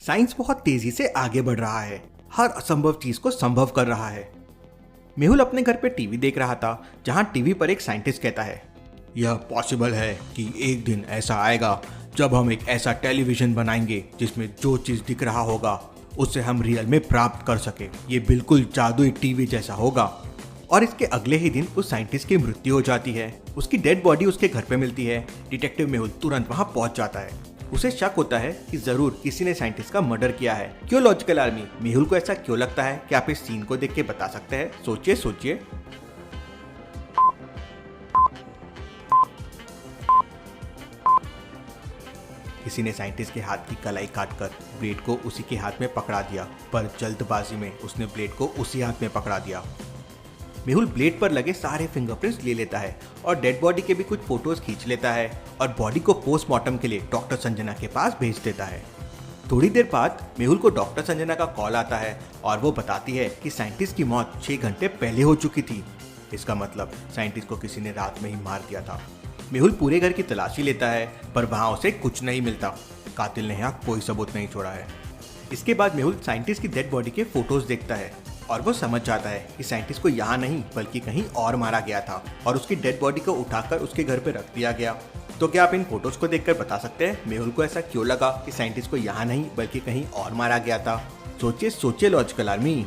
Science बहुत तेजी से आगे बढ़ रहा है, हर असंभव चीज को संभव कर रहा है। मेहुल अपने घर पे टीवी देख रहा था, जहां टीवी पर एक साइंटिस्ट कहता है, यह पॉसिबल है कि एक दिन ऐसा आएगा जब हम एक ऐसा टेलीविजन बनाएंगे जिसमें जो चीज दिख रहा होगा उसे हम रियल में प्राप्त कर सके। ये बिल्कुल जादुई टीवी जैसा होगा। और इसके अगले ही दिन उस साइंटिस्ट की मृत्यु हो जाती है। उसकी डेड बॉडी उसके घर पे मिलती है। डिटेक्टिव मेहुल तुरंत वहां पहुंच जाता है। उसे शक होता है कि जरूर किसी ने साइंटिस्ट का मर्डर किया है। क्यों लॉजिकल आर्मी, मेहुल को ऐसा क्यों लगता है? क्या आप इस सीन को देख के बता सकते हैं? सोचिए सोचिए। किसी ने साइंटिस्ट के हाथ की कलाई काटकर ब्लेड को उसी के हाथ में पकड़ा दिया, पर जल्दबाजी में उसने ब्लेड को उसी हाथ में पकड़ा दिया। मेहुल ब्लेड पर लगे सारे फिंगरप्रिंट्स ले लेता है और डेड बॉडी के भी कुछ फोटोज खींच लेता है और बॉडी को पोस्टमार्टम के लिए डॉक्टर संजना के पास भेज देता है। थोड़ी देर बाद मेहुल को डॉक्टर संजना का कॉल आता है और वो बताती है कि साइंटिस्ट की मौत 6 घंटे पहले हो चुकी थी। इसका मतलब साइंटिस्ट को किसी ने रात में ही मार दिया था। मेहुल पूरे घर की तलाशी लेता है, पर वहां उसे कुछ नहीं मिलता। कातिल ने यहाँ कोई सबूत नहीं छोड़ा है। इसके बाद मेहुल साइंटिस्ट की डेड बॉडी के फोटोज देखता है और वो समझ जाता है कि साइंटिस्ट को यहाँ नहीं बल्कि कहीं और मारा गया था और उसकी डेड बॉडी को उठाकर उसके घर पे रख दिया गया। तो क्या आप इन फोटोज को देखकर बता सकते हैं मेहुल को ऐसा क्यों लगा कि साइंटिस्ट को यहाँ नहीं बल्कि कहीं और मारा गया था? सोचिए सोचिए लॉजिकल आर्मी।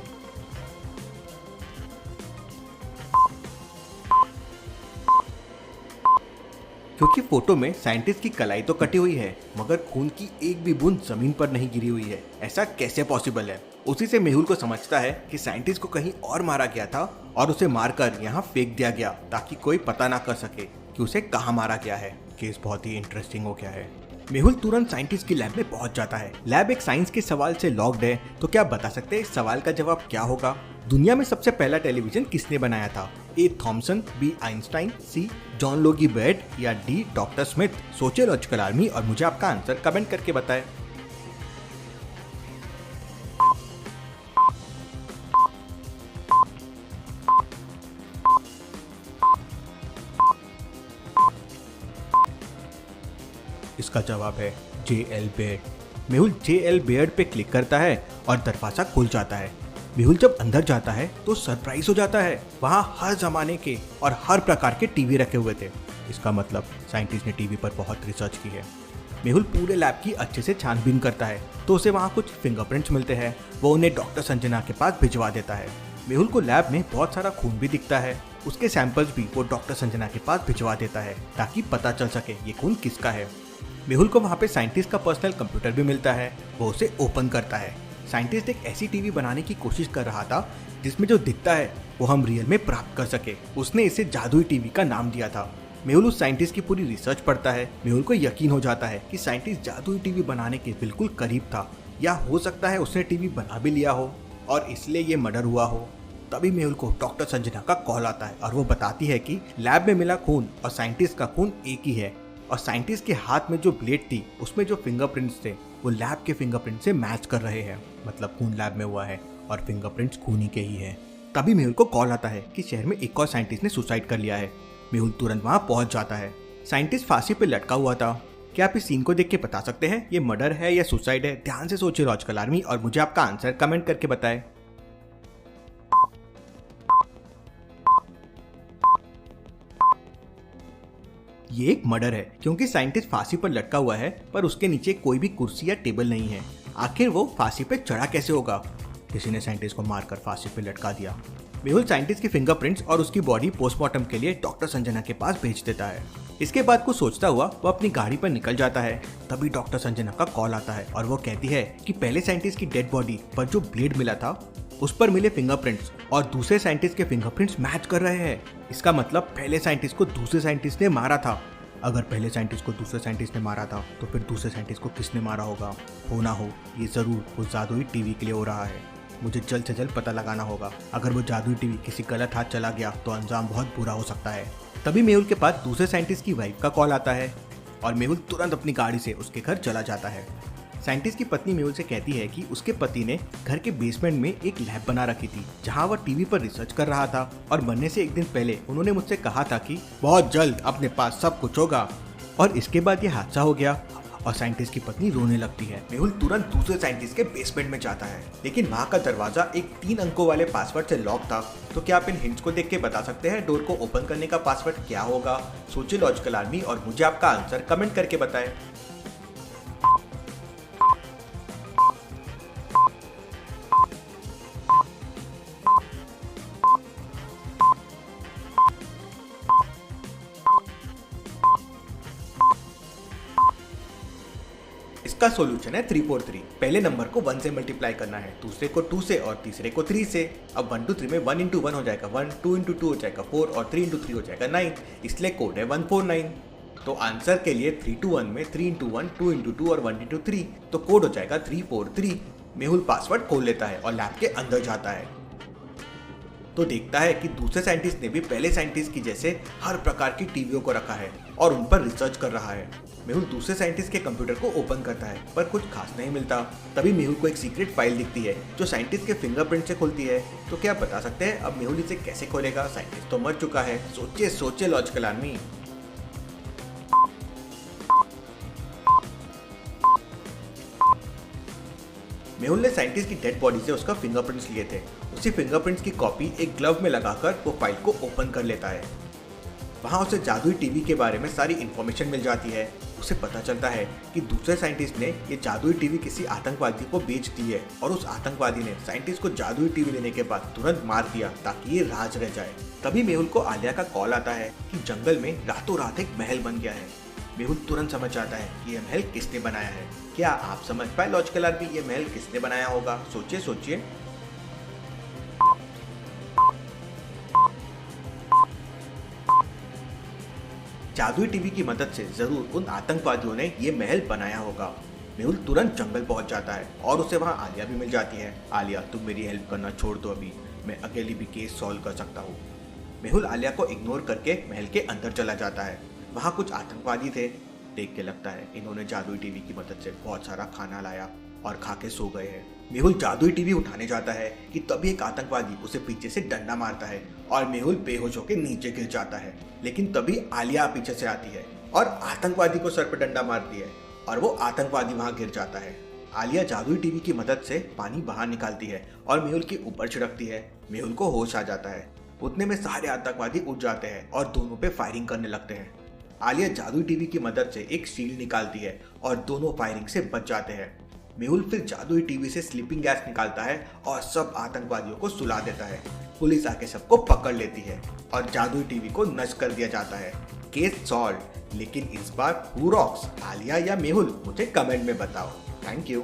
क्योंकि फोटो में साइंटिस्ट की कलाई तो कटी हुई है, मगर खून की एक भी बूंद जमीन पर नहीं गिरी हुई है। ऐसा कैसे पॉसिबल है? उसी से मेहुल को समझता है कि साइंटिस्ट को कहीं और मारा गया था और उसे मारकर यहाँ फेंक दिया गया ताकि कोई पता ना कर सके कि उसे कहाँ मारा गया है। केस बहुत ही इंटरेस्टिंग हो गया है। मेहुल तुरंत साइंटिस्ट की लैब में पहुंच जाता है। लैब एक साइंस के सवाल से लॉक्ड है। तो क्या आप बता सकते हैं इस सवाल का जवाब क्या होगा? दुनिया में सबसे पहला टेलीविजन किसने बनाया था? ए थॉमसन, बी आइंस्टाइन, सी जॉन लोगी बेड या डी डॉक्टर स्मिथ? सोचिए लॉजिकल आर्मी और मुझे आपका आंसर कमेंट करके बताएं। इसका जवाब है जे.एल. बेयर्ड। मेहुल जे.एल. बेयर्ड पे क्लिक करता है और दरवाजा खुल जाता है। मेहुल जब अंदर जाता है तो सरप्राइज हो जाता है। वहाँ हर जमाने के और हर प्रकार के टीवी रखे हुए थे। इसका मतलब साइंटिस्ट ने टीवी पर बहुत रिसर्च की है। मेहुल पूरे लैब की अच्छे से छानबीन करता है तो उसे वहाँ कुछ फिंगरप्रिंट्स मिलते हैं। वो उन्हें डॉक्टर संजना के पास भिजवा देता है। मेहुल को लैब में बहुत सारा खून भी दिखता है। उसके सैंपल्स भी वो डॉक्टर संजना के पास भिजवा देता है ताकि पता चल सके ये खून किसका है। मेहुल को वहाँ पे साइंटिस्ट का पर्सनल कंप्यूटर भी मिलता है। वो उसे ओपन करता है। साइंटिस्ट एक ऐसी टीवी बनाने की कोशिश कर रहा था जिसमें जो दिखता है वो हम रियल में प्राप्त कर सके। उसने इसे जादुई टीवी का नाम दिया था। मेहुल उस साइंटिस्ट की पूरी रिसर्च पढ़ता है। मेहुल को यकीन हो जाता है कि साइंटिस्ट जादुई टीवी बनाने के बिल्कुल करीब था, या हो सकता है उसने टीवी बना भी लिया हो और इसलिए ये मर्डर हुआ हो। तभी मेहुल को डॉक्टर संजना का कॉल आता है और वो बताती है कि लैब में मिला खून और साइंटिस्ट का खून एक ही है और साइंटिस्ट के हाथ में जो ब्लेड थी उसमें जो फिंगरप्रिंट्स थे वो लैब के फिंगरप्रिंट से मैच कर रहे हैं। मतलब खून लैब में हुआ है और फिंगरप्रिंट्स खूनी के ही हैं। तभी मेहुल को कॉल आता है कि शहर में एक और साइंटिस्ट ने सुसाइड कर लिया है। मेहुल तुरंत वहां पहुंच जाता है। साइंटिस्ट फांसी पे लटका हुआ था। क्या आप इस सीन को देख के बता सकते हैं ये मर्डर है या सुसाइड है? ध्यान से सोचिए लॉजिकल आर्मी और मुझे आपका आंसर कमेंट करके बताएं। ये एक मर्डर है क्योंकि साइंटिस्ट फांसी पर लटका हुआ है पर उसके नीचे कोई भी कुर्सी या टेबल नहीं है। आखिर वो फांसी पे चढ़ा कैसे होगा? किसी ने साइंटिस्ट को मारकर फांसी पे लटका दिया। मेहुल साइंटिस्ट के फिंगरप्रिंट्स और उसकी बॉडी पोस्टमार्टम के लिए डॉक्टर संजना के पास भेज देता है। इसके बाद कुछ सोचता हुआ वो अपनी गाड़ी पर निकल जाता है। तभी डॉक्टर संजना का कॉल आता है और वो कहती है कि पहले साइंटिस्ट की डेड बॉडी पर जो ब्लेड मिला था उस पर मिले फिंगरप्रिंट्स और दूसरे साइंटिस्ट के फिंगरप्रिंट्स मैच कर रहे हैं। इसका मतलब पहले साइंटिस्ट को दूसरे साइंटिस्ट ने मारा था। अगर पहले साइंटिस्ट को दूसरे साइंटिस्ट ने मारा था तो फिर दूसरे साइंटिस्ट को किसने मारा होगा? हो ना हो ये जरूर वो जादुई टीवी के लिए हो रहा है। मुझे जल्द से जल्द पता लगाना होगा। अगर वो जादुई टीवी किसी गलत हाथ चला गया तो अंजाम बहुत बुरा हो सकता है। तभी मेहुल के पास दूसरे साइंटिस्ट की वाइफ का कॉल आता है और मेहुल तुरंत अपनी गाड़ी से उसके घर चला जाता है। साइंटिस्ट की पत्नी मेहुल से कहती है कि उसके पति ने घर के बेसमेंट में एक लैब बना रखी थी जहां वह टीवी पर रिसर्च कर रहा था और मरने से एक दिन पहले उन्होंने मुझसे कहा था कि बहुत जल्द अपने पास सब कुछ होगा। और इसके बाद ये हादसा हो गया। और साइंटिस्ट की पत्नी रोने लगती है। मेहुल तुरंत दूसरे साइंटिस्ट के बेसमेंट में जाता है, लेकिन वहाँ का दरवाजा एक 3 अंकों वाले पासवर्ड से लॉक था। तो क्या आप इन हिंट्स को देख के बता सकते हैं डोर को ओपन करने का पासवर्ड क्या होगा? सोचिए लॉजिकल आर्मी और मुझे आपका आंसर कमेंट करके बताएं। इसका सॉल्यूशन है 3 4 3। पहले नंबर को 1 से मल्टीप्लाई करना है, दूसरे को 2 से और तीसरे को 3 से। अब 1 2 3 में 1 into 1 हो जाएगा 1, 2 into 2 हो जाएगा 4 और 3 into 3 हो जाएगा 9, इसलिए कोड है 149। तो आंसर के लिए 3 to 1 में 3 into 1, 2 into 2 और 1 into 3, तो कोड हो जाएगा 343। मेहुल पासवर्ड खोल लेता है और लैब के अंदर जाता है, तो देखता है कि दूसरे साइंटिस्ट ने भी पहले साइंटिस्ट की जैसे हर प्रकार की टीवियों को रखा है और उन पर रिसर्च कर रहा है। मेहुल दूसरे साइंटिस्ट के कंप्यूटर को ओपन करता है, पर कुछ खास नहीं मिलता। तभी मेहुल को एक सीक्रेट फाइल दिखती है जो साइंटिस्ट के फिंगरप्रिंट से खुलती है। तो क्या आप बता सकते हैं अब मेहुल इसे कैसे खोलेगा? साइंटिस्ट तो मर चुका है। सोचिए सोचिए लॉजिकल आर्मी। मेहुल ने साइंटिस्ट की डेड बॉडी से उसका फिंगरप्रिंट्स लिए थे। उसी फिंगरप्रिंट्स की कॉपी एक ग्लव में लगाकर वो फाइल को ओपन कर लेता है। वहाँ उसे जादुई टीवी के बारे में सारी इन्फॉर्मेशन मिल जाती है। उसे पता चलता है कि दूसरे साइंटिस्ट ने ये जादुई टीवी किसी आतंकवादी को बेच दी है और उस आतंकवादी ने साइंटिस्ट को जादुई टीवी लेने के बाद तुरंत मार दिया ताकि ये राज रह जाए। तभी मेहुल को आलिया का कॉल आता है कि जंगल में रातों रात एक महल बन गया है। मेहुल तुरंत समझ जाता है कि यह महल किसने बनाया है। क्या आप समझ पाए लॉजिकल आर्मी ये महल किसने बनाया होगा? सोचिए सोचिए। जादुई टीवी की मदद से जरूर उन आतंकवादियों ने ये महल बनाया होगा। मेहुल तुरंत जंगल पहुंच जाता है और उसे वहां आलिया भी मिल जाती है। आलिया, तुम मेरी हेल्प करना छोड़ दो, अभी मैं अकेली भी केस सॉल्व कर सकता हूँ। मेहुल आलिया को इग्नोर करके महल के अंदर चला जाता है। वहाँ कुछ आतंकवादी थे। देख के लगता है इन्होंने जादुई टीवी की मदद से बहुत सारा खाना लाया और खा के सो गए हैं। मेहुल जादुई टीवी उठाने जाता है कि तभी एक आतंकवादी उसे पीछे से डंडा मारता है और मेहुल बेहोश होकर नीचे गिर जाता है। लेकिन तभी आलिया पीछे से आती है और आतंकवादी को सर पर डंडा मारती है और वो आतंकवादी वहां गिर जाता है। आलिया जादुई टीवी की मदद से पानी बाहर निकालती है और मेहुल के ऊपर छिड़कती है। मेहुल को होश आ जाता है। उतने में सारे आतंकवादी उठ जाते हैं और दोनों पे फायरिंग करने लगते हैं। आलिया जादुई टीवी की मदद से एक शील्ड निकालती है और दोनों फायरिंग से बच जाते हैं। मेहुल फिर जादुई टीवी से स्लीपिंग गैस निकालता है और सब आतंकवादियों को सुला देता है। पुलिस आके सबको पकड़ लेती है और जादुई टीवी को नष्ट कर दिया जाता है। Case solve. लेकिन इस बार हू रॉक्स, आलिया या मेहुल? मुझे कमेंट में बताओ। Thank you.